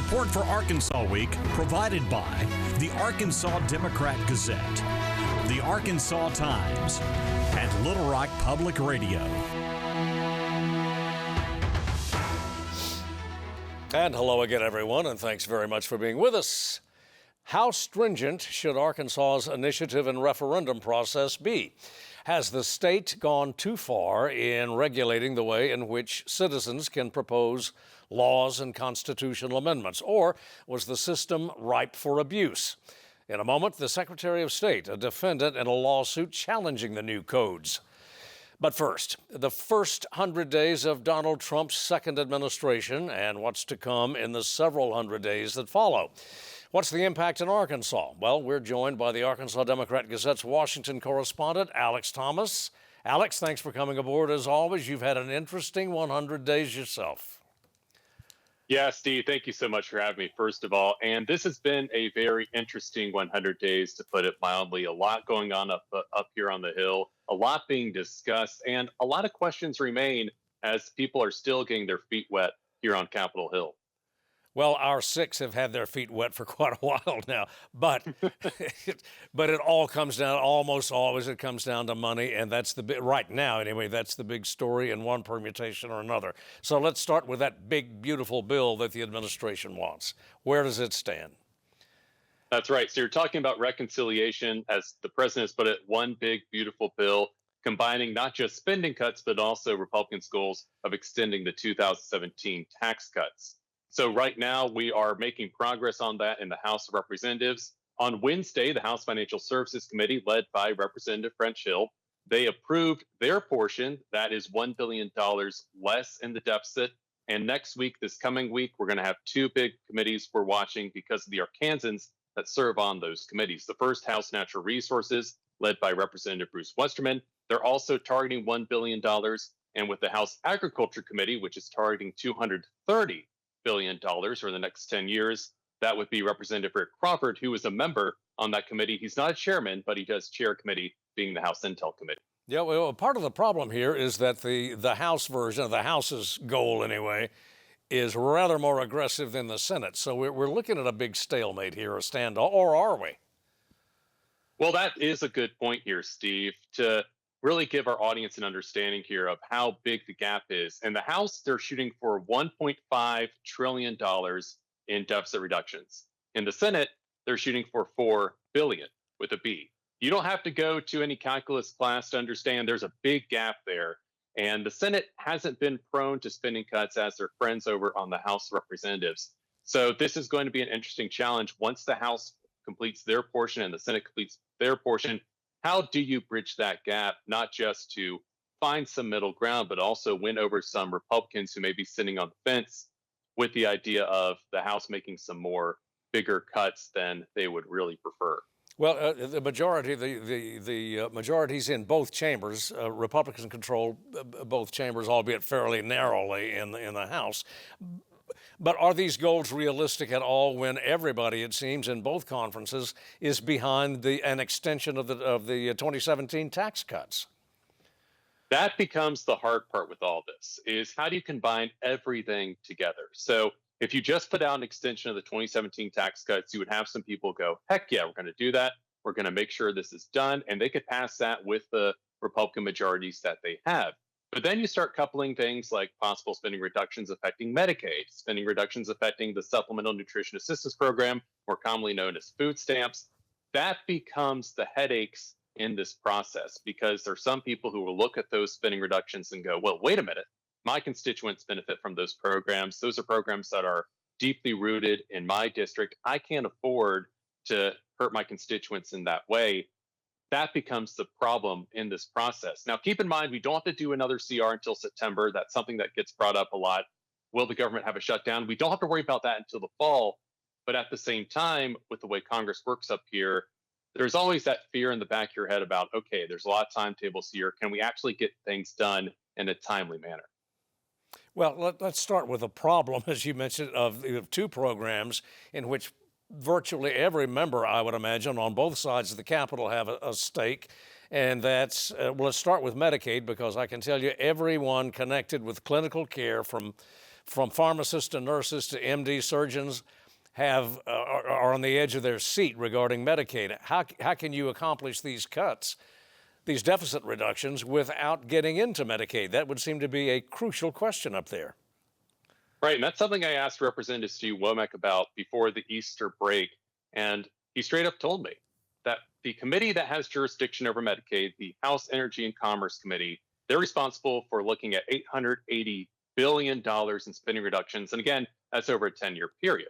Support for Arkansas Week provided by the Arkansas Democrat-Gazette, the Arkansas Times, and Little Rock Public Radio. And hello again, everyone, and thanks very much for being with us. How stringent should Arkansas's initiative and referendum process be? Has the state gone too far in regulating the way in which citizens can propose laws and constitutional amendments? Or was the system ripe for abuse? In a moment, the Secretary of State, a defendant in a lawsuit challenging the new codes. But first, the first 100 days of Donald Trump's second administration and what's to come in the several hundred days that follow. What's the impact in Arkansas? Well, we're joined by the Arkansas Democrat-Gazette's Washington correspondent, Alex Thomas. Alex, thanks for coming aboard. As always, you've had an interesting 100 days yourself. Yeah, Steve, thank you so much for having me, first of all. And this has been a very interesting 100 days, to put it mildly. A lot going on up here on the Hill, a lot being discussed, and a lot of questions remain as people are still getting their feet wet here on Capitol Hill. Well, our six have had their feet wet for quite a while now, but it all comes down, almost always it comes down to money, and that's the big, right now anyway, that's the big story in one permutation or another. So let's start with that big, beautiful bill that the administration wants. Where does it stand? That's right. So you're talking about reconciliation, as the president has put it, one big, beautiful bill, combining not just spending cuts, but also Republicans' goals of extending the 2017 tax cuts. So right now, we are making progress on that in the House of Representatives. On Wednesday, the House Financial Services Committee, led by Representative French Hill, they approved their portion. That is $1 billion less in the deficit. And next week, this coming week, we're going to have two big committees we're watching because of the Arkansans that serve on those committees. The first, House Natural Resources, led by Representative Bruce Westerman. They're also targeting $1 billion. And with the House Agriculture Committee, which is targeting $230 billion for the next 10 years. That would be Representative Rick Crawford, who is a member on that committee. He's not a chairman, but he does chair a committee, being the House Intel Committee. Yeah, well, part of the problem here is that the House version, the House's goal anyway, is rather more aggressive than the Senate. So we're looking at a big stalemate here, a standoff, or are we? Well, that is a good point here, Steve, to really give our audience an understanding here of how big the gap is. In the House, they're shooting for $1.5 trillion in deficit reductions. In the Senate, they're shooting for $4 billion with a B. You don't have to go to any calculus class to understand there's a big gap there. And the Senate hasn't been prone to spending cuts as their friends over on the House of Representatives. So this is going to be an interesting challenge. Once the House completes their portion and the Senate completes their portion, how do you bridge that gap, not just to find some middle ground, but also win over some Republicans who may be sitting on the fence with the idea of the House making some more bigger cuts than they would really prefer? Well, the majority, the majorities in both chambers, Republicans control both chambers, albeit fairly narrowly in the House. But are these goals realistic at all when everybody, it seems, in both conferences is behind an extension of the 2017 tax cuts? That becomes the hard part with all this, is how do you combine everything together? So if you just put out an extension of the 2017 tax cuts, you would have some people go, heck yeah, we're going to do that. We're going to make sure this is done. And they could pass that with the Republican majorities that they have. But then you start coupling things like possible spending reductions affecting Medicaid, spending reductions affecting the Supplemental Nutrition Assistance Program, more commonly known as food stamps. That becomes the headaches in this process, because there are some people who will look at those spending reductions and go, well, wait a minute, my constituents benefit from those programs. Those are programs that are deeply rooted in my district. I can't afford to hurt my constituents in that way. That becomes the problem in this process. Now, keep in mind, we don't have to do another CR until September. That's something that gets brought up a lot. Will the government have a shutdown? We don't have to worry about that until the fall. But at the same time, with the way Congress works up here, there's always that fear in the back of your head about, okay, there's a lot of timetables here. Can we actually get things done in a timely manner? Well, let's start with a problem, as you mentioned, of two programs in which virtually every member, I would imagine, on both sides of the Capitol have a stake. And that's, well, let's start with Medicaid, because I can tell you everyone connected with clinical care from from pharmacists to nurses to MD surgeons are on the edge of their seat regarding Medicaid. How can you accomplish these cuts, these deficit reductions, without getting into Medicaid? That would seem to be a crucial question up there. Right, and that's something I asked Representative Steve Womack about before the Easter break, and he straight up told me that the committee that has jurisdiction over Medicaid, the House Energy and Commerce Committee, they're responsible for looking at $880 billion in spending reductions, and again, that's over a 10-year period.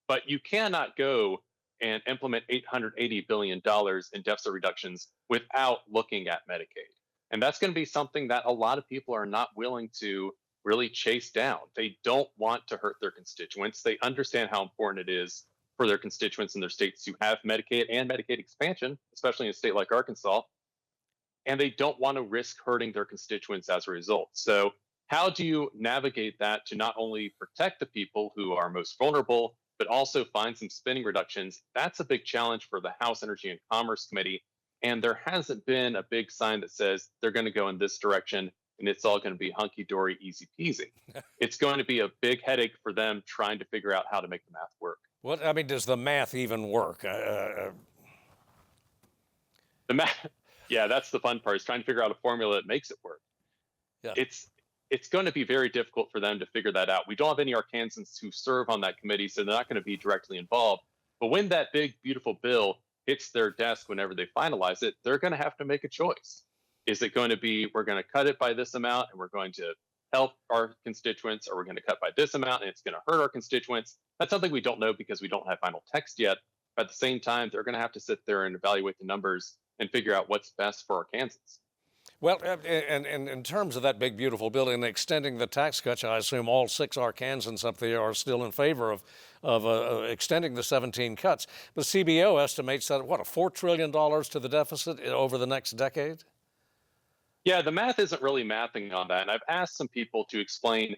But you cannot go and implement $880 billion in deficit reductions without looking at Medicaid. And that's going to be something that a lot of people are not willing to really chase down. They don't want to hurt their constituents. They understand how important it is for their constituents in their states to have Medicaid and Medicaid expansion, especially in a state like Arkansas. And they don't want to risk hurting their constituents as a result. So how do you navigate that to not only protect the people who are most vulnerable, but also find some spending reductions? That's a big challenge for the House Energy and Commerce Committee. And there hasn't been a big sign that says they're going to go in this direction and it's all going to be hunky-dory, easy peasy. It's going to be a big headache for them trying to figure out how to make the math work. What, I mean, does the math even work? The math, yeah, that's the fun part, is trying to figure out a formula that makes it work. Yeah. It's going to be very difficult for them to figure that out. We don't have any Arkansans who serve on that committee, so they're not going to be directly involved. But when that big, beautiful bill hits their desk, whenever they finalize it, they're going to have to make a choice. Is it going to be, we're going to cut it by this amount and we're going to help our constituents, or we're going to cut by this amount and it's going to hurt our constituents? That's something we don't know because we don't have final text yet. But at the same time, they're going to have to sit there and evaluate the numbers and figure out what's best for Arkansans. Well, and in terms of that big, beautiful bill and extending the tax cuts, I assume all 6 Arkansans up there are still in favor of extending the 17 cuts. The CBO estimates that, what, $4 trillion to the deficit over the next decade? Yeah, the math isn't really mathing on that. And I've asked some people to explain,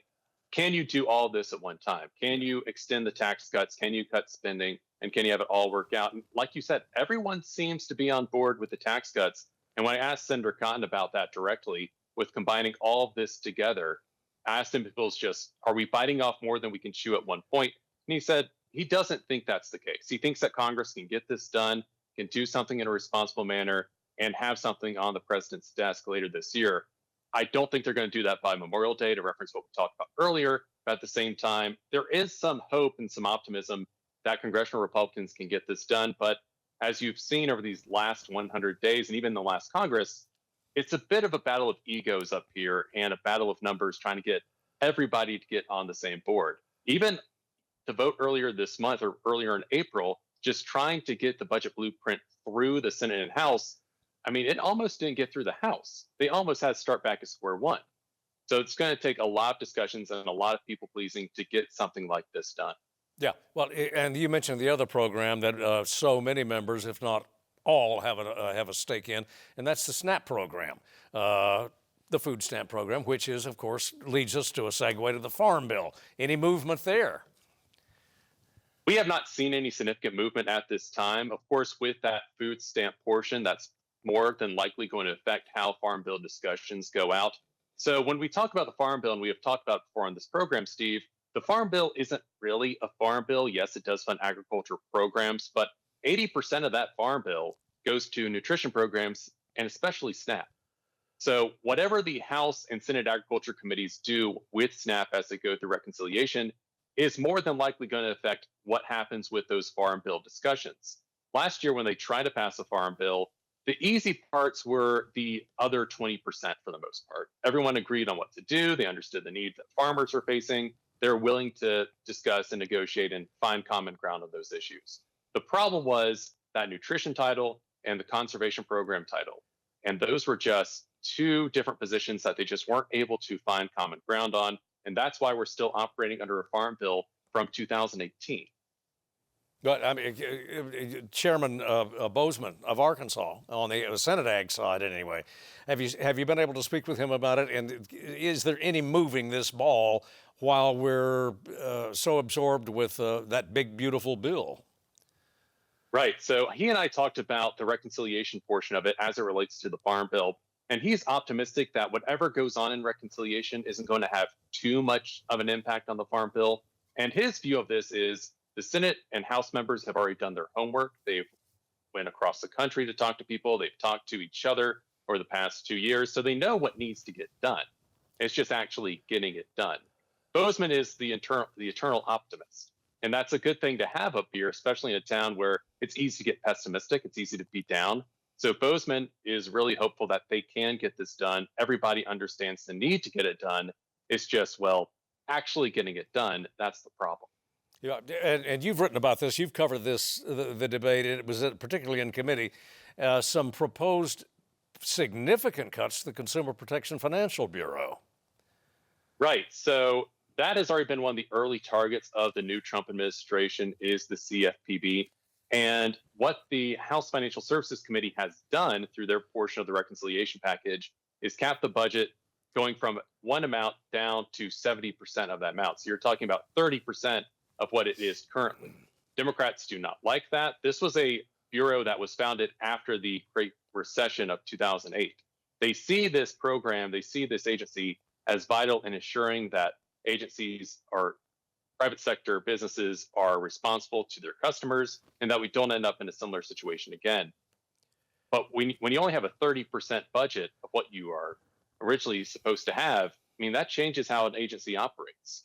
can you do all this at one time? Can you extend the tax cuts? Can you cut spending? And can you have it all work out? And like you said, everyone seems to be on board with the tax cuts. And when I asked Senator Cotton about that directly, with combining all of this together, I asked him if it was just, are we biting off more than we can chew at one point? And he said he doesn't think that's the case. He thinks that Congress can get this done, can do something in a responsible manner, and have something on the president's desk later this year. I don't think they're going to do that by Memorial Day, to reference what we talked about earlier. But at the same time, there is some hope and some optimism that congressional Republicans can get this done. But as you've seen over these last 100 days and even the last Congress, it's a bit of a battle of egos up here and a battle of numbers trying to get everybody to get on the same board. Even the vote earlier this month or earlier in April, just trying to get the budget blueprint through the Senate and House, I mean, it almost didn't get through the House. They almost had to start back at square one. So it's going to take a lot of discussions and a lot of people pleasing to get something like this done. Yeah, well, and you mentioned the other program that so many members, if not all, have a stake in, and that's the SNAP program, the food stamp program, which is, of course, leads us to a segue to the Farm Bill. Any movement there? We have not seen any significant movement at this time. Of course, with that food stamp portion, that's more than likely going to affect how Farm Bill discussions go out. So when we talk about the Farm Bill, and we have talked about it before on this program, Steve, the Farm Bill isn't really a farm bill. Yes, it does fund agriculture programs, but 80% of that Farm Bill goes to nutrition programs and especially SNAP. So whatever the House and Senate Agriculture Committees do with SNAP as they go through reconciliation is more than likely going to affect what happens with those Farm Bill discussions. Last year, when they tried to pass a Farm Bill, the easy parts were the other 20% for the most part. Everyone agreed on what to do. They understood the needs that farmers are facing. They're willing to discuss and negotiate and find common ground on those issues. The problem was that nutrition title and the conservation program title. And those were just two different positions that they just weren't able to find common ground on. And that's why we're still operating under a farm bill from 2018. But I mean, Chairman Bozeman of Arkansas, on the Senate Ag side anyway, have you been able to speak with him about it? And is there any moving this ball while we're so absorbed with that big, beautiful bill? Right. So he and I talked about the reconciliation portion of it as it relates to the Farm Bill. And he's optimistic that whatever goes on in reconciliation isn't going to have too much of an impact on the farm bill. And his view of this is the Senate and House members have already done their homework. They've went across the country to talk to people. They've talked to each other over the past 2 years. So they know what needs to get done. It's just actually getting it done. Bozeman is the eternal optimist. And that's a good thing to have up here, especially in a town where it's easy to get pessimistic. It's easy to be down. So Bozeman is really hopeful that they can get this done. Everybody understands the need to get it done. It's just, well, actually getting it done, that's the problem. Yeah, and you've written about this. You've covered this, the debate. It was particularly in committee. Some proposed significant cuts to the Consumer Protection Financial Bureau. Right. So that has already been one of the early targets of the new Trump administration is the CFPB. And what the House Financial Services Committee has done through their portion of the reconciliation package is cap the budget going from one amount down to 70% of that amount. So you're talking about 30% of what it is currently. Democrats do not like that. This was a bureau that was founded after the Great Recession of 2008. They see this program, they see this agency as vital in ensuring that agencies or private sector businesses are responsible to their customers and that we don't end up in a similar situation again. But when you only have a 30% budget of what you are originally supposed to have, I mean, that changes how an agency operates.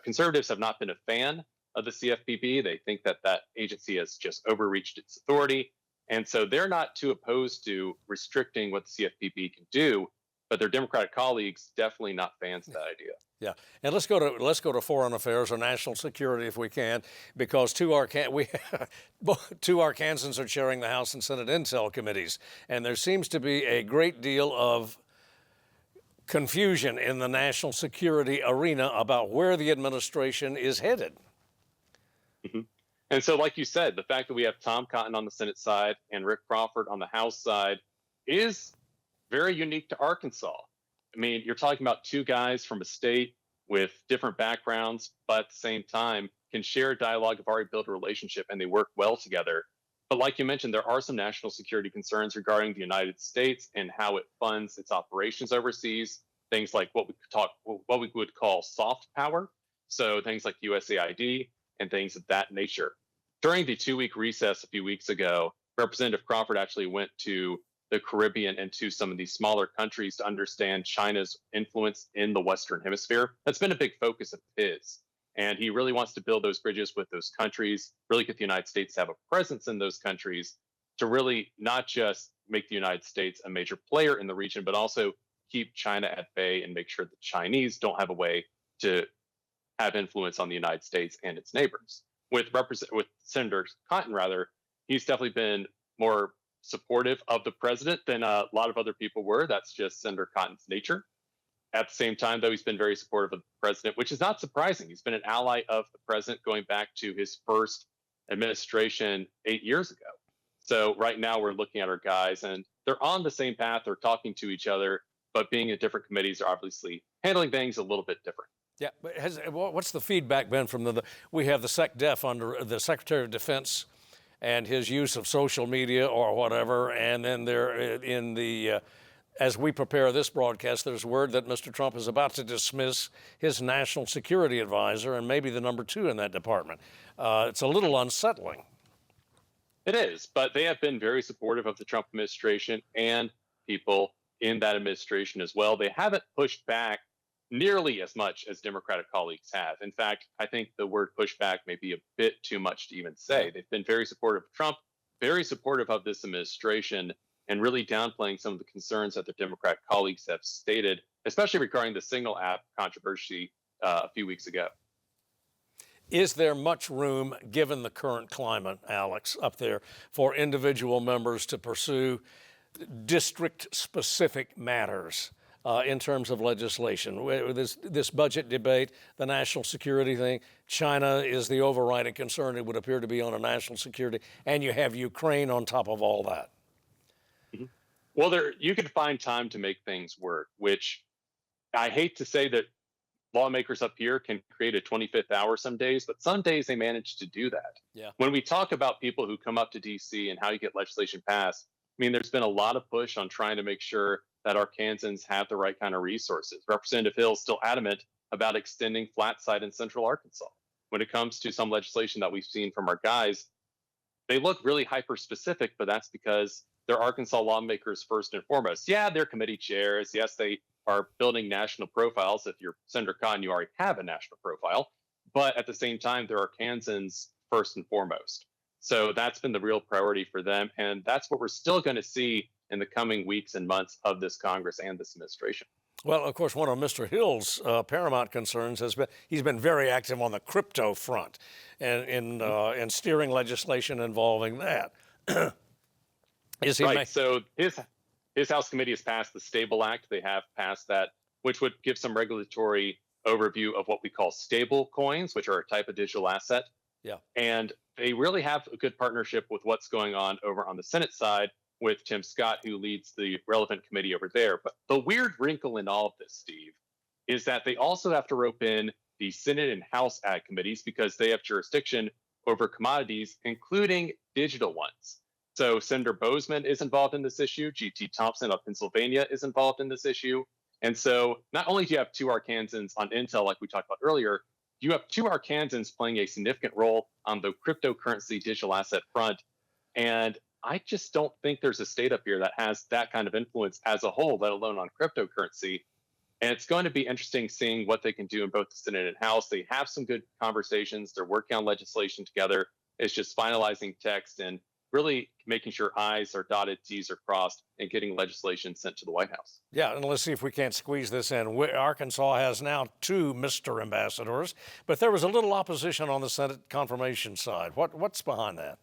Conservatives have not been a fan of the CFPB. They think that that agency has just overreached its authority. And so they're not too opposed to restricting what the CFPB can do, but their Democratic colleagues definitely not fans of that idea. Yeah, and let's go to foreign affairs or national security if we can, because two Arkansans are chairing the House and Senate Intel committees, and there seems to be a great deal of confusion in the national security arena about where the administration is headed. Mm-hmm. And so, like you said, the fact that we have Tom Cotton on the Senate side and Rick Crawford on the House side is very unique to Arkansas. I mean, you're talking about two guys from a state with different backgrounds, but at the same time can share a dialogue, have already built a relationship, and they work well together. But like you mentioned, there are some national security concerns regarding the United States and how it funds its operations overseas. Things like what we would call soft power. So things like USAID and things of that nature. During the 2-week recess a few weeks ago, Representative Crawford actually went to the Caribbean and to some of these smaller countries to understand China's influence in the Western Hemisphere. That's been a big focus of his. And he really wants to build those bridges with those countries, really get the United States to have a presence in those countries, to really not just make the United States a major player in the region, but also keep China at bay and make sure the Chinese don't have a way to have influence on the United States and its neighbors. With Senator Cotton, he's definitely been more supportive of the president than a lot of other people were. That's just Senator Cotton's nature. At the same time, though, he's been very supportive of the president, which is not surprising. He's been an ally of the president going back to his first administration 8 years ago. So right now we're looking at our guys and they're on the same path. They're talking to each other, but being in different committees are obviously handling things a little bit different. Yeah, but what's the feedback been from we have the SecDef under the Secretary of Defense and his use of social media or whatever, and then there in the, as we prepare this broadcast, there's word that Mr. Trump is about to dismiss his national security advisor and maybe the number 2 in that department. It's a little unsettling. It is, but they have been very supportive of the Trump administration and people in that administration as well. They haven't pushed back nearly as much as Democratic colleagues have. In fact, I think the word pushback may be a bit too much to even say. They've been very supportive of Trump, very supportive of this administration, and really downplaying some of the concerns that their Democratic colleagues have stated, especially regarding the Signal app controversy a few weeks ago. Is there much room, given the current climate, Alex, up there, for individual members to pursue district-specific matters in terms of legislation? This budget debate, the national security thing, China is the overriding concern. It would appear to be on a national security, and you have Ukraine on top of all that. Mm-hmm. Well, you could find time to make things work, which I hate to say that lawmakers up here can create a 25th hour some days, but some days they manage to do that. Yeah. When we talk about people who come up to DC and how you get legislation passed, I mean, there's been a lot of push on trying to make sure that Arkansans have the right kind of resources. Representative Hill is still adamant about extending flat site in central Arkansas. When it comes to some legislation that we've seen from our guys, they look really hyper specific, but that's because they're Arkansas lawmakers first and foremost. Yeah, they're committee chairs. Yes, they are building national profiles. If you're Senator Khan, you already have a national profile. But at the same time, they're Arkansans first and foremost. So that's been the real priority for them. And that's what we're still going to see in the coming weeks and months of this Congress and this administration. Well, of course, one of Mr. Hill's paramount concerns has been he's been very active on the crypto front and in steering legislation involving that. Is he right? So his House committee has passed the Stable Act. They have passed that, which would give some regulatory overview of what we call stable coins, which are a type of digital asset. Yeah. And they really have a good partnership with what's going on over on the Senate side with Tim Scott, who leads the relevant committee over there. But the weird wrinkle in all of this, Steve, is that they also have to rope in the Senate and House Ag committees because they have jurisdiction over commodities, including digital ones. So Senator Bozeman is involved in this issue. G.T. Thompson of Pennsylvania is involved in this issue. And so not only do you have two Arkansans on Intel, like we talked about earlier, you have two Arkansans playing a significant role on the cryptocurrency digital asset front. And I just don't think there's a state up here that has that kind of influence as a whole, let alone on cryptocurrency. And it's going to be interesting seeing what they can do in both the Senate and House. They have some good conversations. They're working on legislation together. It's just finalizing text and really making sure I's are dotted, T's are crossed, and getting legislation sent to the White House. Yeah, and let's see if we can't squeeze this in. Arkansas has now two Mr. Ambassadors, but there was a little opposition on the Senate confirmation side. What's behind that?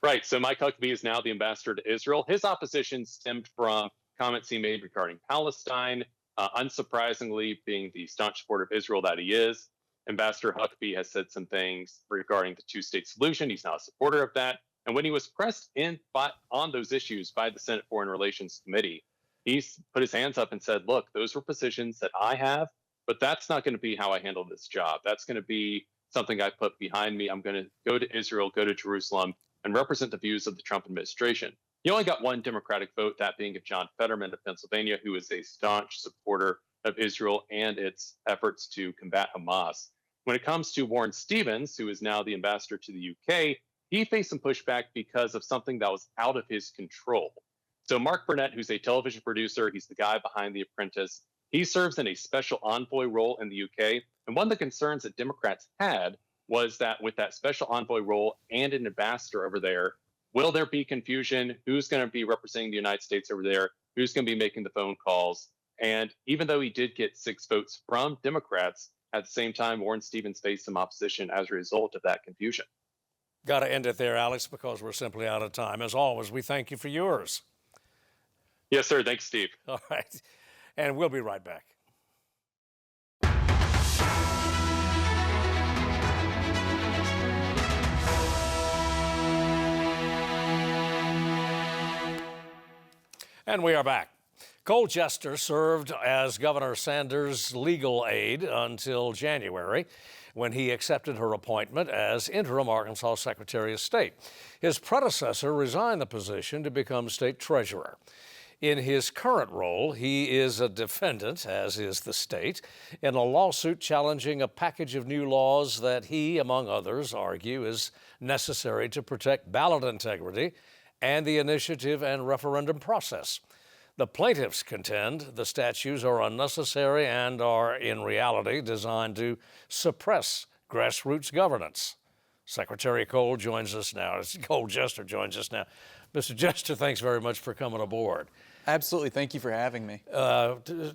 Right, so Mike Huckabee is now the ambassador to Israel. His opposition stemmed from comments he made regarding Palestine. Unsurprisingly, being the staunch supporter of Israel that he is, Ambassador Huckabee has said some things regarding the two-state solution. He's not a supporter of that. And when he was pressed on those issues by the Senate Foreign Relations Committee, he's put his hands up and said, look, those were positions that I have, but that's not going to be how I handle this job. That's going to be something I put behind me. I'm going to go to Israel, go to Jerusalem, and represent the views of the Trump administration. He only got one Democratic vote, that being of John Fetterman of Pennsylvania, who is a staunch supporter of Israel and its efforts to combat Hamas. When it comes to Warren Stevens, who is now the ambassador to the UK, he faced some pushback because of something that was out of his control. So Mark Burnett, who's a television producer, he's the guy behind The Apprentice, he serves in a special envoy role in the UK. And one of the concerns that Democrats had was that with that special envoy role and an ambassador over there, will there be confusion? Who's going to be representing the United States over there? Who's going to be making the phone calls? And even though he did get 6 votes from Democrats, at the same time, Warren Stevens faced some opposition as a result of that confusion. Got to end it there, Alex, because we're simply out of time. As always, we thank you for yours. Yes, sir. Thanks, Steve. All right. And we'll be right back. And we are back. Cole Jester served as Governor Sanders' legal aide until January, when he accepted her appointment as interim Arkansas Secretary of State. His predecessor resigned the position to become state treasurer. In his current role, he is a defendant, as is the state, in a lawsuit challenging a package of new laws that he, among others, argue is necessary to protect ballot integrity and the initiative and referendum process. The plaintiffs contend the statutes are unnecessary and are, in reality, designed to suppress grassroots governance. Secretary Cole joins us now. Cole Jester joins us now. Mr. Jester, thanks very much for coming aboard. Absolutely. Thank you for having me.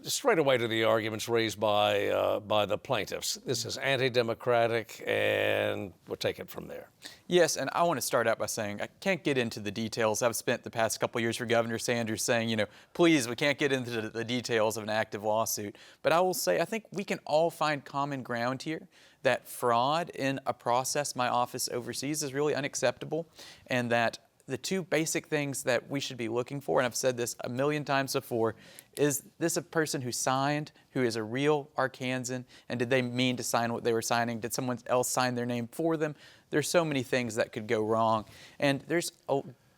Straight away to the arguments raised by the plaintiffs. This is anti-democratic, and we'll take it from there. Yes, and I want to start out by saying I can't get into the details. I've spent the past couple years for Governor Sanders saying, please, we can't get into the details of an active lawsuit. But I will say I think we can all find common ground here that fraud in a process my office oversees is really unacceptable, and that the two basic things that we should be looking for, and I've said this a million times before, is this a person who signed, who is a real Arkansan, and did they mean to sign what they were signing? Did someone else sign their name for them? There's so many things that could go wrong. And there's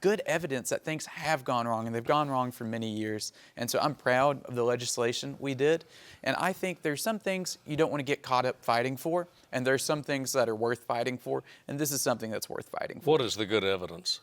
good evidence that things have gone wrong, and they've gone wrong for many years. And so I'm proud of the legislation we did. And I think there's some things you don't want to get caught up fighting for, and there's some things that are worth fighting for, and this is something that's worth fighting for. What is the good evidence?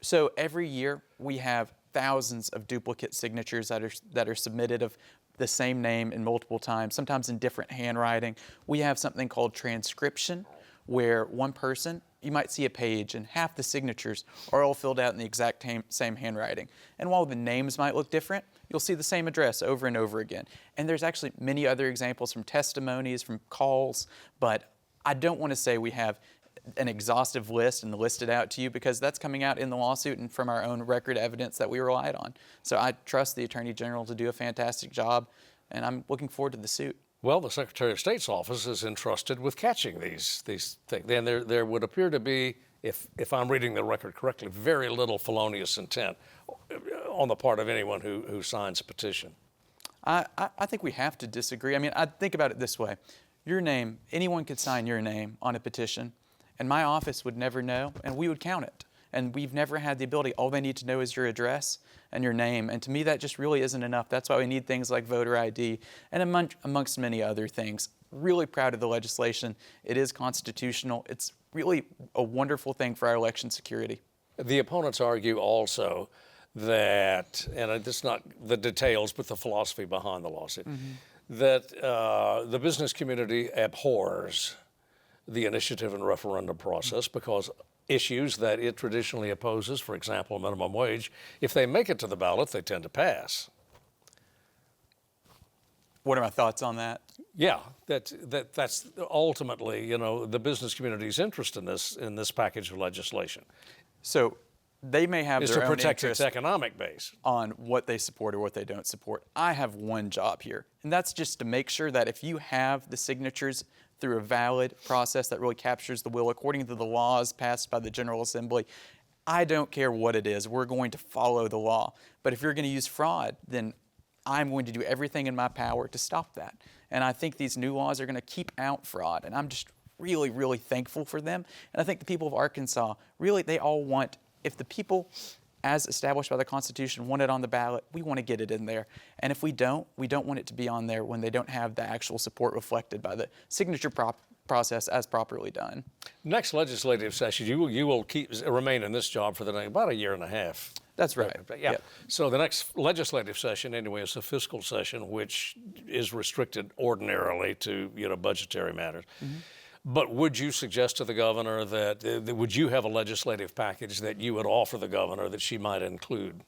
So every year we have thousands of duplicate signatures that are submitted of the same name in multiple times, sometimes in different handwriting. We have something called transcription, where one person, you might see a page and half the signatures are all filled out in the exact same handwriting. And while the names might look different, you'll see the same address over and over again. And there's actually many other examples from testimonies, from calls, but I don't want to say we have an exhaustive list and list it out to you, because that's coming out in the lawsuit and from our own record evidence that we relied on. So I trust the Attorney General to do a fantastic job, and I'm looking forward to the suit. Well, the Secretary of State's office is entrusted with catching these things. And there would appear to be, if I'm reading the record correctly, very little felonious intent on the part of anyone who signs a petition. I think we have to disagree. I mean, I think about it this way. Your name, anyone could sign your name on a petition, and my office would never know, and we would count it. And we've never had the ability. All they need to know is your address and your name. And to me, that just really isn't enough. That's why we need things like voter ID and amongst many other things. Really proud of the legislation. It is constitutional. It's really a wonderful thing for our election security. The opponents argue also that, and it's not the details, but the philosophy behind the lawsuit, that the business community abhors the initiative and referendum process because issues that it traditionally opposes, for example, minimum wage, if they make it to the ballot, they tend to pass. What are my thoughts on that? Yeah, that's ultimately, the business community's interest in this package of legislation. So they may have their own to protect interest its economic base on what they support or what they don't support. I have one job here, and that's just to make sure that if you have the signatures through a valid process that really captures the will according to the laws passed by the General Assembly, I don't care what it is. We're going to follow the law. But if you're going to use fraud, then I'm going to do everything in my power to stop that. And I think these new laws are going to keep out fraud. And I'm just really, really thankful for them. And I think the people of Arkansas, really, they all want, if the people, as established by the Constitution, want it on the ballot, we want to get it in there. And if we don't want it to be on there when they don't have the actual support reflected by the signature process as properly done. Next legislative session, you will remain in this job for about a year and a half. That's right. Yeah. Yep. So the next legislative session, anyway, is a fiscal session, which is restricted ordinarily to budgetary matters. But would you suggest to the governor that would you have a legislative package that you would offer the governor that she might include,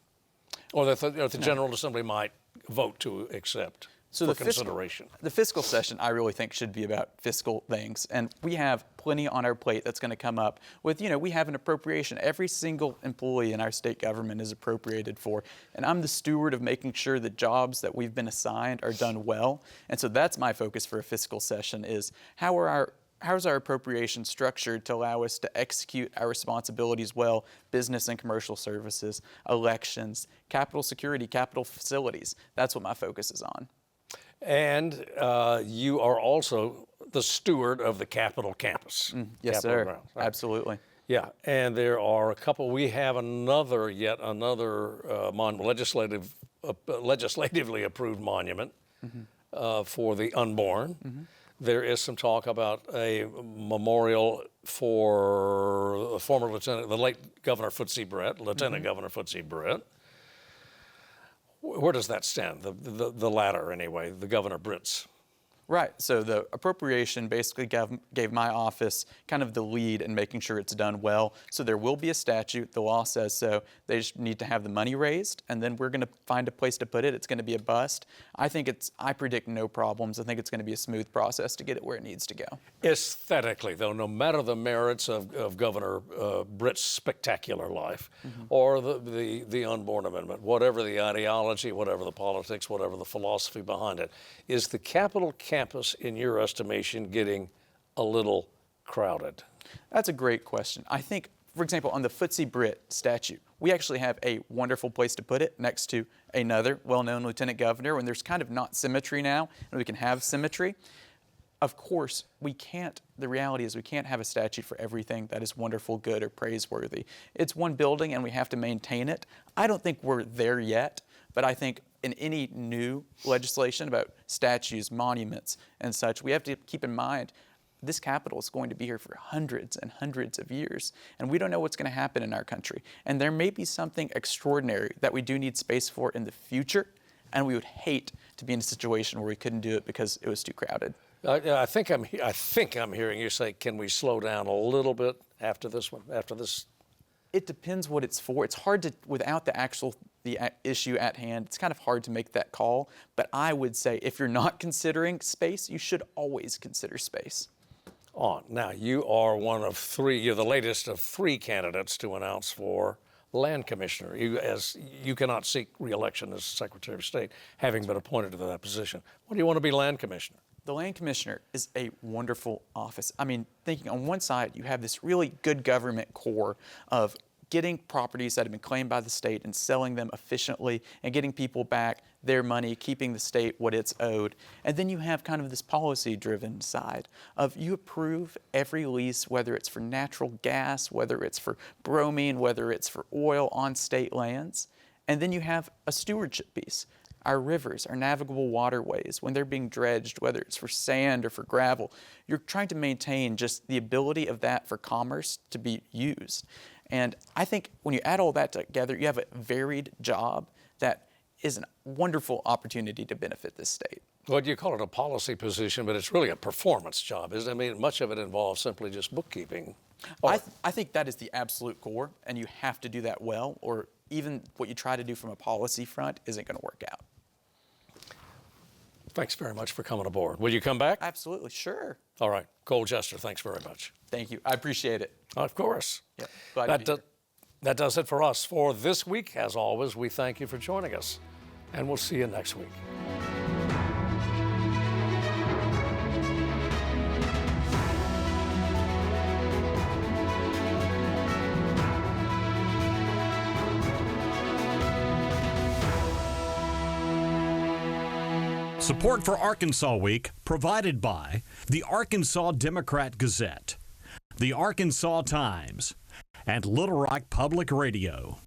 or that the General Assembly might vote to accept for consideration? The fiscal session, I really think, should be about fiscal things. And we have plenty on our plate that's going to come up with, we have an appropriation. Every single employee in our state government is appropriated for. And I'm the steward of making sure the jobs that we've been assigned are done well. And so that's my focus for a fiscal session is how's our appropriation structured to allow us to execute our responsibilities well, business and commercial services, elections, capital security, capital facilities. That's what my focus is on. And you are also the steward of the Capitol campus. Yes, Capitol sir. grounds, right? Absolutely. Yeah, and there are a couple. We have yet another legislatively approved monument for the unborn. There is some talk about a memorial for the former the late Governor Footsy Brett, Lieutenant Governor Footsy Brett. Where does that stand? The latter, anyway, the Governor Britt's. Right. So the appropriation basically gave my office kind of the lead in making sure it's done well. So there will be a statute. The law says so. They just need to have the money raised, and then we're going to find a place to put it. It's going to be a bust. I predict no problems. I think it's going to be a smooth process to get it where it needs to go. Aesthetically, though, no matter the merits of Governor Britt's spectacular life or the unborn amendment, whatever the ideology, whatever the politics, whatever the philosophy behind it, is the Capitol campus, in your estimation, getting a little crowded? That's a great question. I think, for example, on the Footsy Britt statue, we actually have a wonderful place to put it next to another well-known lieutenant governor, when there's kind of not symmetry now, and we can have symmetry. Of course, the reality is we can't have a statute for everything that is wonderful, good, or praiseworthy. It's one building and we have to maintain it. I don't think we're there yet, but I think in any new legislation about statues, monuments, and such, we have to keep in mind this Capitol is going to be here for hundreds and hundreds of years, and we don't know what's going to happen in our country. And there may be something extraordinary that we do need space for in the future, and we would hate to be in a situation where we couldn't do it because it was too crowded. I think I'm hearing you say, can we slow down a little bit after this one, after this? It depends what it's for. It's hard to, without the issue at hand, it's kind of hard to make that call. But I would say if you're not considering space, you should always consider space. Now, you are one of three, you're the latest of three candidates to announce for land commissioner. You cannot seek re-election as Secretary of State, having been appointed to that position. Why do you want to be land commissioner? The land commissioner is a wonderful office. I mean, thinking on one side, you have this really good government core of getting properties that have been claimed by the state and selling them efficiently and getting people back their money, keeping the state what it's owed. And then you have kind of this policy-driven side of you approve every lease, whether it's for natural gas, whether it's for bromine, whether it's for oil on state lands. And then you have a stewardship piece. Our rivers, our navigable waterways, when they're being dredged, whether it's for sand or for gravel, you're trying to maintain just the ability of that for commerce to be used. And I think when you add all that together, you have a varied job that is a wonderful opportunity to benefit this state. Well, you call it a policy position, but it's really a performance job, isn't it? I mean, much of it involves simply just bookkeeping. I think that is the absolute core, and you have to do that well, or even what you try to do from a policy front isn't going to work out. Thanks very much for coming aboard. Will you come back? Absolutely, sure. All right. Cole Jester, thanks very much. Thank you. I appreciate it. Of course. Yep. Glad to be here. That does it for us for this week. As always, we thank you for joining us, and we'll see you next week. Support for Arkansas Week provided by the Arkansas Democrat-Gazette, the Arkansas Times, and Little Rock Public Radio.